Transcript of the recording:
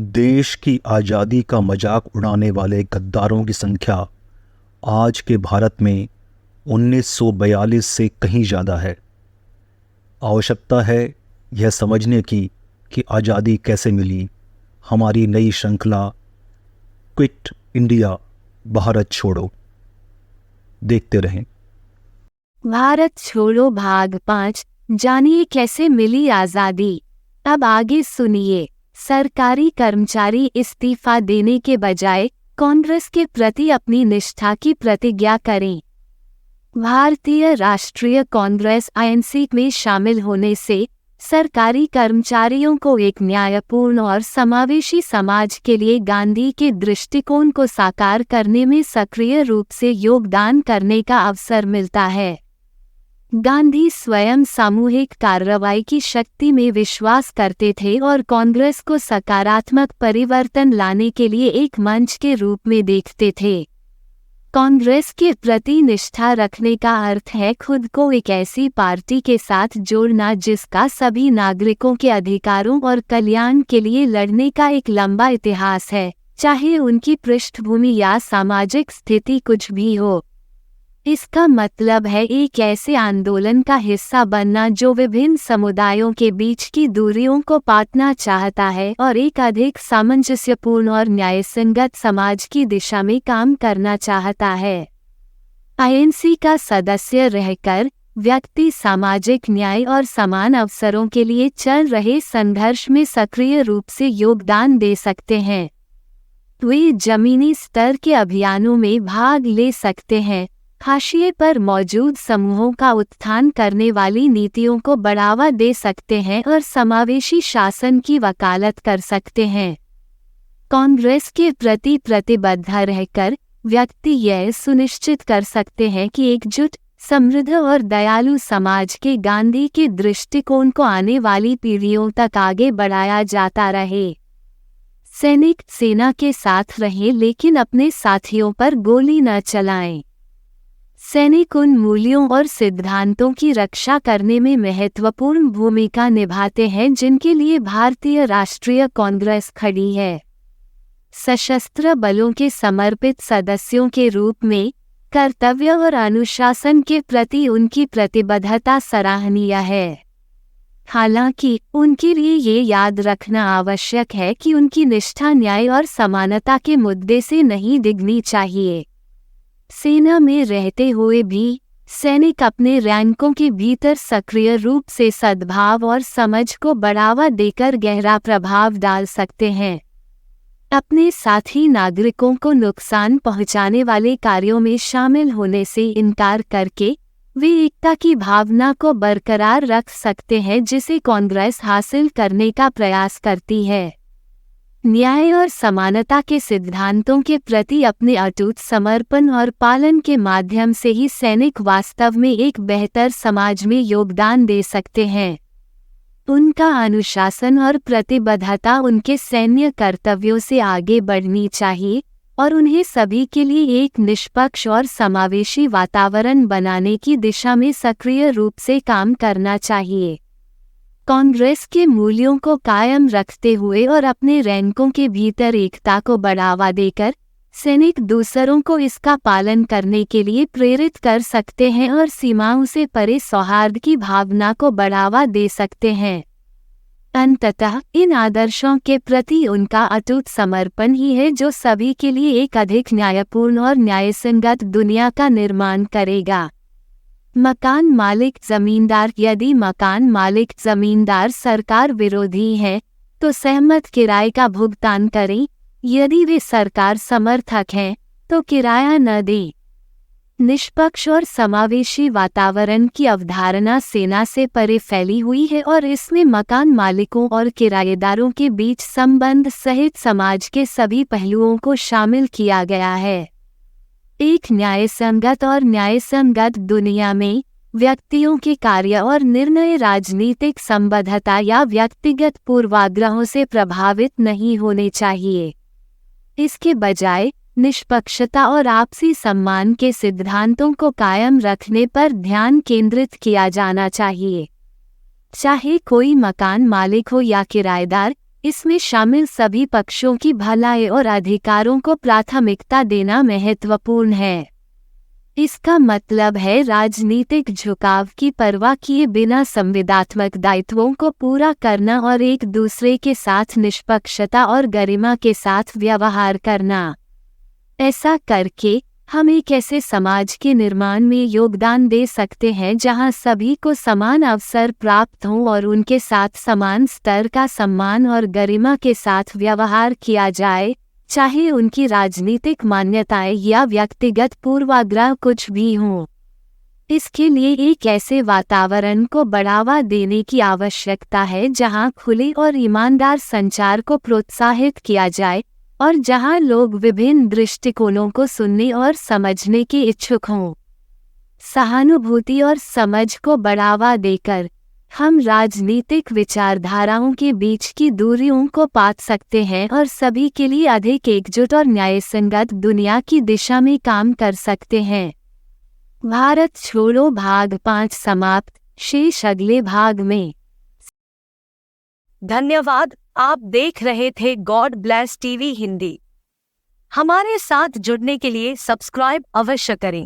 देश की आज़ादी का मजाक उड़ाने वाले गद्दारों की संख्या आज के भारत में 1942 से कहीं ज़्यादा है। आवश्यकता है यह समझने की कि आज़ादी कैसे मिली। हमारी नई श्रृंखला क्विट इंडिया भारत छोड़ो, देखते रहें। भारत छोड़ो भाग 5, जानिए कैसे मिली आज़ादी। अब आगे सुनिए। सरकारी कर्मचारी इस्तीफा देने के बजाय कांग्रेस के प्रति अपनी निष्ठा की प्रतिज्ञा करें। भारतीय राष्ट्रीय कांग्रेस (आईएनसी) में शामिल होने से सरकारी कर्मचारियों को एक न्यायपूर्ण और समावेशी समाज के लिए गांधी के दृष्टिकोण को साकार करने में सक्रिय रूप से योगदान करने का अवसर मिलता है। गांधी स्वयं सामूहिक कार्रवाई की शक्ति में विश्वास करते थे और कांग्रेस को सकारात्मक परिवर्तन लाने के लिए एक मंच के रूप में देखते थे। कांग्रेस के प्रति निष्ठा रखने का अर्थ है खुद को एक ऐसी पार्टी के साथ जोड़ना जिसका सभी नागरिकों के अधिकारों और कल्याण के लिए लड़ने का एक लंबा इतिहास है, चाहे उनकी पृष्ठभूमि या सामाजिक स्थिति कुछ भी हो। इसका मतलब है एक ऐसे आंदोलन का हिस्सा बनना जो विभिन्न समुदायों के बीच की दूरियों को पाटना चाहता है और एक अधिक सामंजस्यपूर्ण और न्यायसंगत समाज की दिशा में काम करना चाहता है। आईएनसी का सदस्य रहकर व्यक्ति सामाजिक न्याय और समान अवसरों के लिए चल रहे संघर्ष में सक्रिय रूप से योगदान दे सकते हैं। वे जमीनी स्तर के अभियानों में भाग ले सकते हैं, हाशिए पर मौजूद समूहों का उत्थान करने वाली नीतियों को बढ़ावा दे सकते हैं और समावेशी शासन की वकालत कर सकते हैं। कांग्रेस के प्रति प्रतिबद्ध रहकर व्यक्ति यह सुनिश्चित कर सकते हैं कि एकजुट, समृद्ध और दयालु समाज के गांधी के दृष्टिकोण को आने वाली पीढ़ियों तक आगे बढ़ाया जाता रहे। सैनिक सेना के साथ रहें लेकिन अपने साथियों पर गोली न चलाएं। सैनिक उन मूल्यों और सिद्धांतों की रक्षा करने में महत्वपूर्ण भूमिका निभाते हैं जिनके लिए भारतीय राष्ट्रीय कांग्रेस खड़ी है। सशस्त्र बलों के समर्पित सदस्यों के रूप में कर्तव्य और अनुशासन के प्रति उनकी प्रतिबद्धता सराहनीय है। हालांकि उनके लिए ये याद रखना आवश्यक है कि उनकी निष्ठा न्याय और समानता के मुद्दे से नहीं डिगनी चाहिए। सेना में रहते हुए भी सैनिक अपने रैंकों के भीतर सक्रिय रूप से सद्भाव और समझ को बढ़ावा देकर गहरा प्रभाव डाल सकते हैं। अपने साथी नागरिकों को नुकसान पहुंचाने वाले कार्यों में शामिल होने से इनकार करके वे एकता की भावना को बरकरार रख सकते हैं जिसे कांग्रेस हासिल करने का प्रयास करती है। न्याय और समानता के सिद्धांतों के प्रति अपने अटूट समर्पण और पालन के माध्यम से ही सैनिक वास्तव में एक बेहतर समाज में योगदान दे सकते हैं। उनका अनुशासन और प्रतिबद्धता उनके सैन्य कर्तव्यों से आगे बढ़नी चाहिए और उन्हें सभी के लिए एक निष्पक्ष और समावेशी वातावरण बनाने की दिशा में सक्रिय रूप से काम करना चाहिए। कांग्रेस के मूल्यों को कायम रखते हुए और अपने रैंकों के भीतर एकता को बढ़ावा देकर सैनिक दूसरों को इसका पालन करने के लिए प्रेरित कर सकते हैं और सीमाओं से परे सौहार्द की भावना को बढ़ावा दे सकते हैं। अंततः इन आदर्शों के प्रति उनका अटूट समर्पण ही है जो सभी के लिए एक अधिक न्यायपूर्ण और न्यायसंगत दुनिया का निर्माण करेगा। मकान मालिक जमींदार। यदि मकान मालिक जमींदार सरकार विरोधी हैं, तो सहमत किराए का भुगतान करें। यदि वे सरकार समर्थक हैं, तो किराया न दें। निष्पक्ष और समावेशी वातावरण की अवधारणा सेना से परे फैली हुई है और इसमें मकान मालिकों और किराएदारों के बीच संबंध सहित समाज के सभी पहलुओं को शामिल किया गया है। एक न्यायसंगत और न्यायसंगत दुनिया में व्यक्तियों के कार्य और निर्णय राजनीतिक संबद्धता या व्यक्तिगत पूर्वाग्रहों से प्रभावित नहीं होने चाहिए। इसके बजाय निष्पक्षता और आपसी सम्मान के सिद्धांतों को कायम रखने पर ध्यान केंद्रित किया जाना चाहिए। चाहे कोई मकान मालिक हो या किराएदार, इसमें शामिल सभी पक्षों की भलाई और अधिकारों को प्राथमिकता देना महत्वपूर्ण है। इसका मतलब है राजनीतिक झुकाव की परवाह किए बिना संविदात्मक दायित्वों को पूरा करना और एक दूसरे के साथ निष्पक्षता और गरिमा के साथ व्यवहार करना। ऐसा करके हम एक ऐसे समाज के निर्माण में योगदान दे सकते हैं जहां सभी को समान अवसर प्राप्त हों और उनके साथ समान स्तर का सम्मान और गरिमा के साथ व्यवहार किया जाए, चाहे उनकी राजनीतिक मान्यताएं या व्यक्तिगत पूर्वाग्रह कुछ भी हों। इसके लिए एक ऐसे वातावरण को बढ़ावा देने की आवश्यकता है जहां खुले और ईमानदार संचार को प्रोत्साहित किया जाए और जहां लोग विभिन्न दृष्टिकोणों को सुनने और समझने के इच्छुक हों। सहानुभूति और समझ को बढ़ावा देकर हम राजनीतिक विचारधाराओं के बीच की दूरियों को पाट सकते हैं और सभी के लिए अधिक एकजुट और न्यायसंगत दुनिया की दिशा में काम कर सकते हैं। भारत छोड़ो भाग 5 समाप्त। शेष अगले भाग में। धन्यवाद। आप देख रहे थे गॉड ब्लेस टीवी हिंदी। हमारे साथ जुड़ने के लिए सब्सक्राइब अवश्य करें।